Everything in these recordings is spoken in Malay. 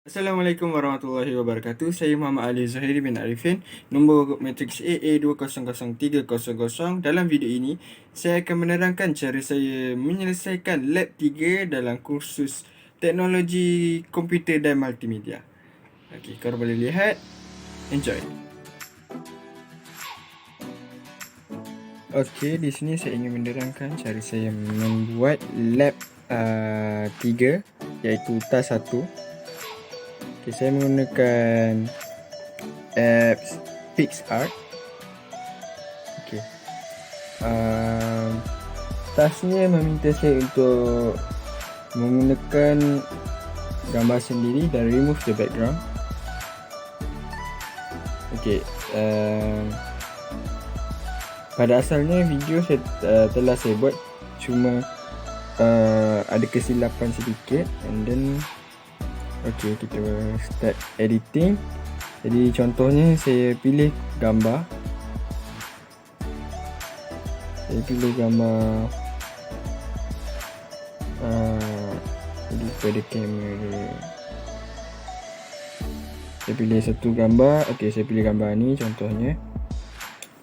Assalamualaikum warahmatullahi wabarakatuh. Saya Muhammad Ali Zahiri bin Arifin, nombor matriks AA200300. Dalam video ini, saya akan menerangkan cara saya menyelesaikan lab 3 dalam kursus teknologi komputer dan multimedia. Okey, korang boleh lihat. Enjoy. Okey, di sini saya ingin menerangkan cara saya membuat lab 3, iaitu task 1. Okay, saya menggunakan apps PixArt. Okay. Tasknya meminta saya untuk menggunakan gambar sendiri dan remove the background. Okay. Pada asalnya video saya telah saya buat, cuma ada kesilapan sedikit, and then okay, kita start editing. Jadi contohnya saya pilih gambar. Saya pilih gambar pada kamera. Saya pilih satu gambar. Okay, saya pilih gambar ni contohnya.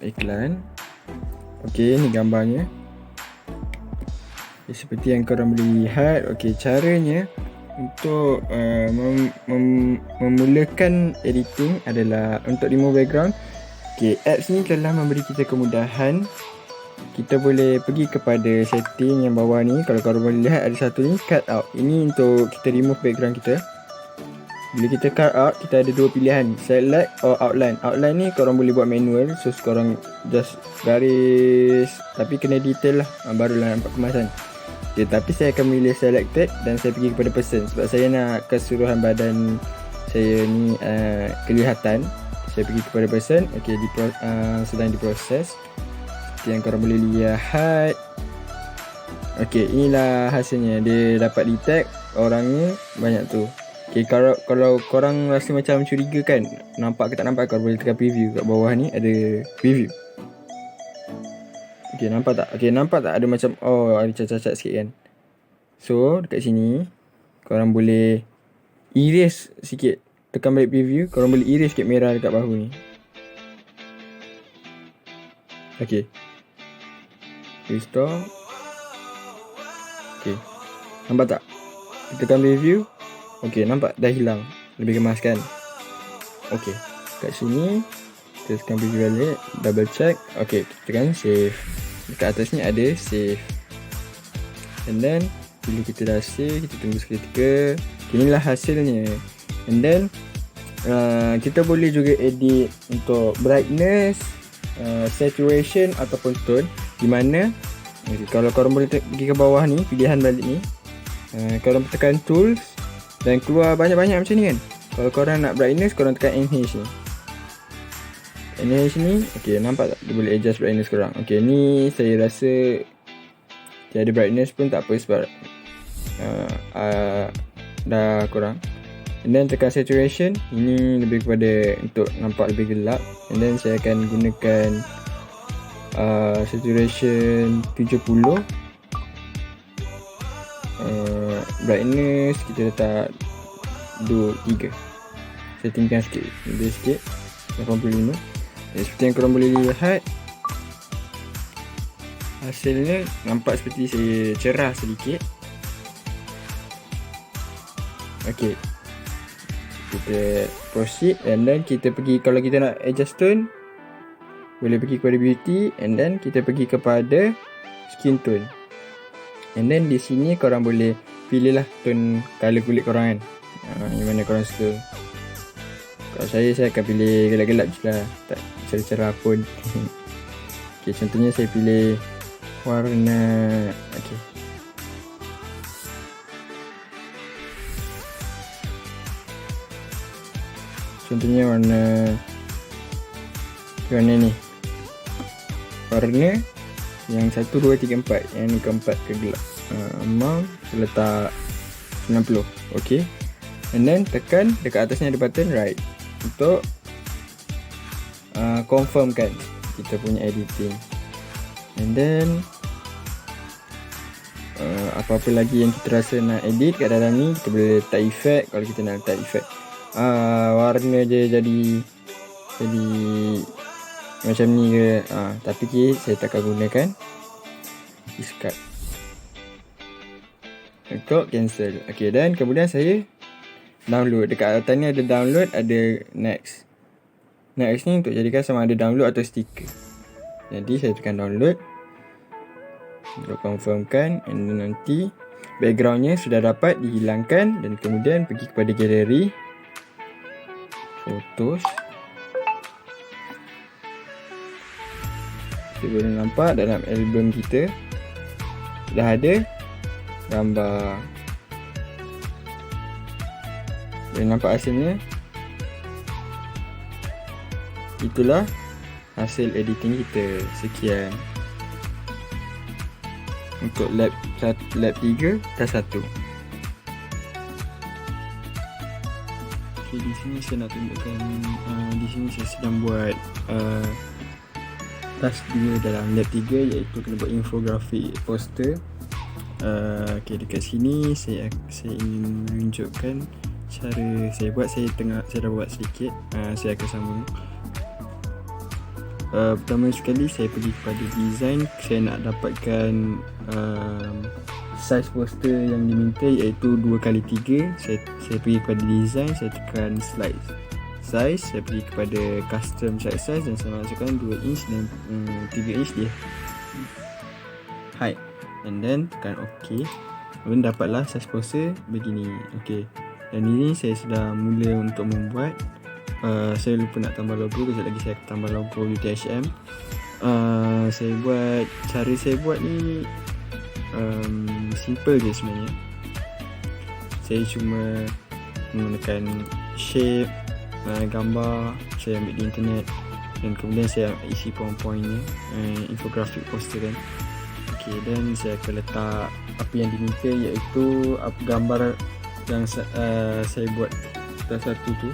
Iklan. Okay, ni gambarnya. Okay, seperti yang korang boleh lihat. Okay, caranya untuk memulakan editing adalah untuk remove background. Okay, apps ni telah memberi kita kemudahan. Kita boleh pergi kepada setting yang bawah ni. Kalau korang boleh lihat, ada satu ni, cut out. Ini untuk kita remove background kita. Bila kita cut out, kita ada dua pilihan, select or outline. Outline ni korang boleh buat manual, so korang just garis, tapi kena detail lah, barulah nampak kemasan. Okay, tapi saya akan memilih selected dan saya pergi kepada person, sebab saya nak keseluruhan badan saya ni kelihatan. Saya pergi kepada person. Okay, sedang diproses. Seperti yang korang boleh lihat. Okay, inilah hasilnya. Dia dapat detect orangnya banyak tu. Okay, kalau korang rasa macam curiga kan, nampak ke tak nampak, korang boleh tekan preview. Kat bawah ni ada preview. Okay, nampak tak? Okay, nampak tak ada macam, oh, ada cacat-cacat sikit kan. So, dekat sini korang boleh erase sikit. Tekan balik preview, korang boleh erase sikit merah dekat bahu ni. Okay, restore. Okay, nampak tak? Tekan preview. Okay, nampak dah hilang. Lebih kemas kan? Okay, kat sini kita tekan preview balik, double check. Okay, kita tekan save. Dekat atas ni ada save. And then bila kita dah save, kita tunggu seketika. Inilah hasilnya. And then kita boleh juga edit untuk brightness, saturation ataupun tone. Di mana kalau korang boleh pergi ke bawah ni, pilihan balik ni, korang tekan tools dan keluar banyak-banyak macam ni kan. Kalau korang nak brightness, korang tekan enhance ni. Enhance ni, okay, nampak tak? Dia boleh adjust brightness korang. Okay, ni saya rasa tiada brightness pun tak apa, sebab dah kurang. And then tekan saturation. Ini lebih kepada untuk nampak lebih gelap. And then saya akan gunakan saturation 70. Brightness kita letak 3. Saya tinggikan sikit, lebih sikit, 85. Seperti yang korang boleh lihat, hasilnya nampak seperti saya cerah sedikit. Okay, kita proceed. And then kita pergi, kalau kita nak adjust tone, boleh pergi kepada beauty. And then kita pergi kepada skin tone. And then di sini korang boleh pilih lah tone color kulit korang kan, yang mana korang suka. Kalau saya akan pilih gelap-gelap je lah, tak cerah-cerah pun. Okay, contohnya saya pilih warna, okay, contohnya warna ni. Warna yang 1, 2, 3, 4. Yang ni keempat ke gelap. Amount saya letak 90. Okay, and then tekan dekat atasnya ada button right untuk confirm kan kita punya editing. And then apa-apa lagi yang kita rasa nak edit kat dalam ni, kita boleh letak effect. Kalau kita nak letak effect warna je jadi macam ni ke, tapi saya takkan gunakan. Discard untuk cancel. Okay, dan kemudian saya download. Dekat atas ni ada download, ada next. Next ni untuk jadikan sama ada download atau stiker. Jadi saya tekan download untuk confirmkan, and then nanti backgroundnya sudah dapat dihilangkan, dan kemudian pergi kepada galeri photos. Kita boleh nampak dalam album kita dah ada gambar. Boleh nampak hasilnya. Itulah hasil editing kita. Sekian untuk lab 3 task 1. Okay, di sini saya nak tunjukkan, di sini saya sedang buat task 2 dalam lab 3, iaitu kena buat infografik poster. Okay, dekat sini saya ingin menunjukkan cara saya buat. Saya dah buat sedikit. Saya akan sambung. Pertama sekali saya pergi kepada design. Saya nak dapatkan size poster yang diminta, iaitu 2x3. Saya pergi kepada design, saya tekan slide size, saya pergi kepada custom slide size, dan saya masukkan 2 inch dan 3 inch dia height, and then tekan OK. Kemudian dapatlah size poster begini. OK, dan ini saya sudah mula untuk membuat. Saya lupa nak tambah logo. Sekejap lagi saya akan tambah logo UTHM. Cara saya buat ni simple je sebenarnya. Saya cuma menggunakan shape, gambar saya ambil di internet, dan kemudian saya isi poin-poinnya, infografik poster kan. Okay, dan saya akan letak apa yang diminta, iaitu gambar yang saya buat task 1 tu.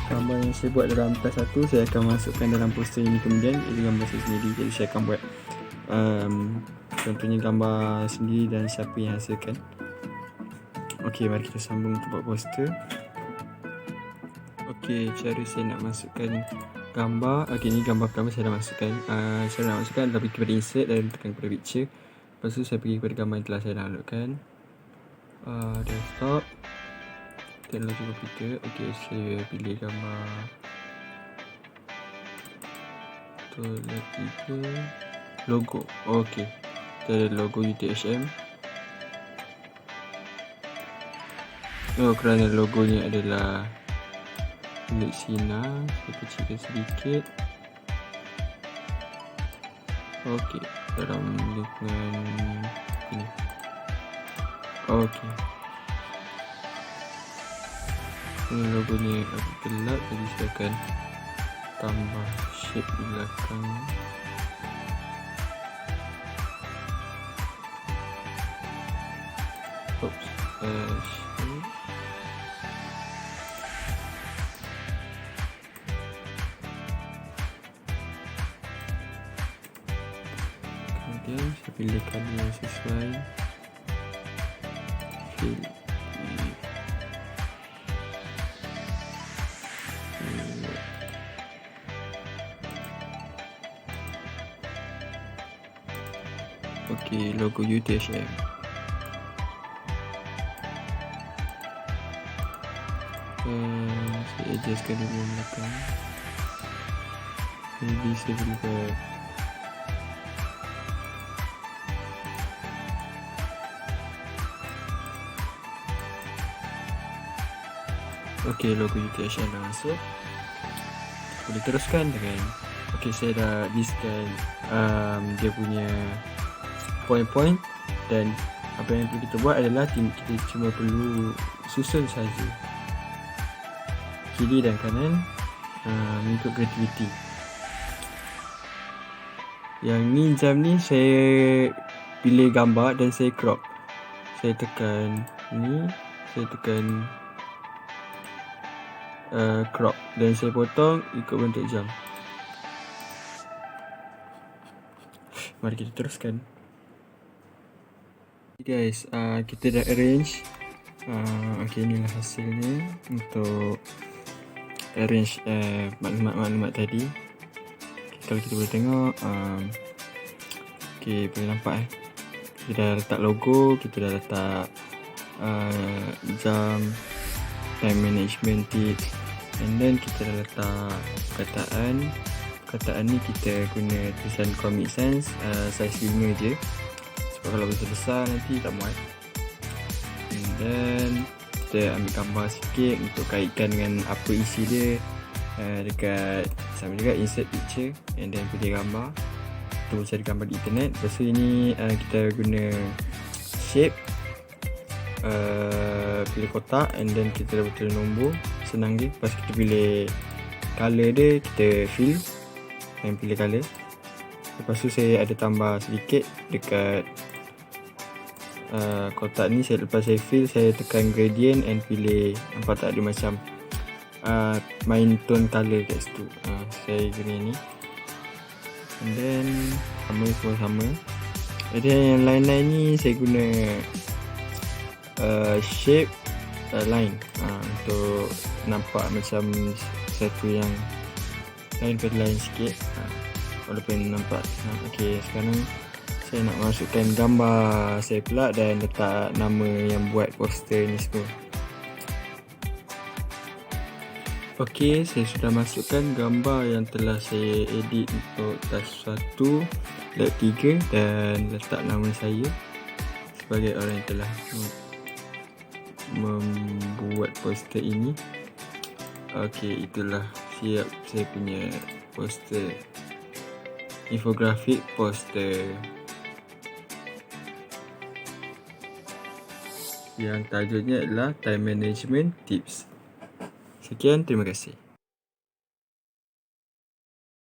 Gambar yang saya buat dalam task 1 saya akan masukkan dalam poster ini kemudian. Ini gambar saya sendiri, jadi saya akan buat contohnya gambar sendiri dan siapa yang hasilkan. Ok, mari kita sambung untuk buat poster. Ok, cara saya nak masukkan gambar. Ok, ni gambar pertama saya dah masukkan. Saya nak masukkan adalah pergi kepada insert dan tekan kepada picture. Lepas tu saya pergi kepada gambar yang telah saya downloadkan. Desktop, teknologi komputer. Ok, saya pilih gambar logo. Ok, kita ada logo UTHM. Kerana logonya adalah milik Sina, saya kecilkan sedikit. Ok, dalam lingkungan ini. Ok, ini logonya agak gelap, jadi saya akan tambah shape di belakang. Oops, shape. Kemudian saya pilih color yang sesuai. Ok, logo UTHM. Saya adjustkan dulu belakang. Maybe saya boleh buat ok, logo UTHM dah masuk. Boleh teruskan dengan ok, saya dah listkan dia punya poin-poin, dan apa yang perlu kita buat adalah kita cuma perlu susun saja kiri dan kanan mengikut kreativiti. Yang ni jam ni saya pilih gambar dan saya crop. Saya tekan ni, saya tekan crop, dan saya potong ikut bentuk jam. Mari kita teruskan. Guys, kita dah arrange. Okay, inilah hasilnya untuk arrange maklumat-maklumat tadi. Okay, kalau kita boleh tengok, okay, boleh nampak kita dah letak logo, kita dah letak jam, time management tips, and then kita dah letak perkataan ni kita guna tulisan Comic Sans saiz 5 je, sebab kalau besar-besar nanti tak muat. And then kita ambil gambar sikit untuk kaitkan dengan apa isi dia, dekat sama juga insert picture and then pilih gambar. Kita boleh cari gambar di internet. Lepas tu ini kita guna shape, pilih kotak and then kita dah betul nombor, senang je. Lepas kita pilih color dia, kita fill dan pilih color. Lepas tu saya ada tambah sedikit dekat kotak ni. Lepas saya fill, saya tekan gradient and pilih, nampak tak ada macam main tone color kat situ. Saya guna ni and then semua sama. Jadi yang lain-lain ni saya guna shape line untuk nampak macam satu yang lain pada lain sikit, walaupun nampak. Okay, sekarang saya nak masukkan gambar saya pula dan letak nama yang buat poster ni semua. Okay, saya sudah masukkan gambar yang telah saya edit untuk task 1 lab 3 dan letak nama saya sebagai orang yang telah membuat poster ini. Okay, itulah siap saya punya poster, infografik poster yang tajuknya adalah Time Management Tips. Sekian, terima kasih.